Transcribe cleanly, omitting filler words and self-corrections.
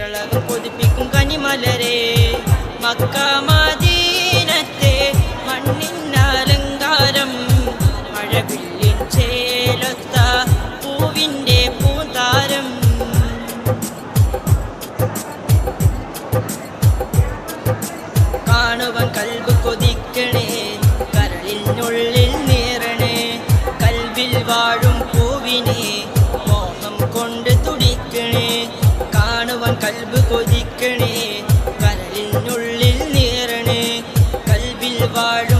കേരളകം കൊതിപ്പിക്കും കനിമലരെ Mecca മദീനത്തെ മണ്ണിനലങ്കാരം മഴവില്ലിൻ ചേലൊത്ത പൂവിൻ്റെ പൂതാരം കാണുവാൻ കൽബ് കൊതിക്കണേ കരളിനുള്ളിൽ നീറണേ കൽവിൽ വാഴും പൂവിനെ മോഹം കൊണ്ട് തുടിക്കണേ കാണുവാൻ കൽബ് കൊതിക്കണേ കരളിനുള്ളിൽ നീറണേ കൽവിൽ വാഴും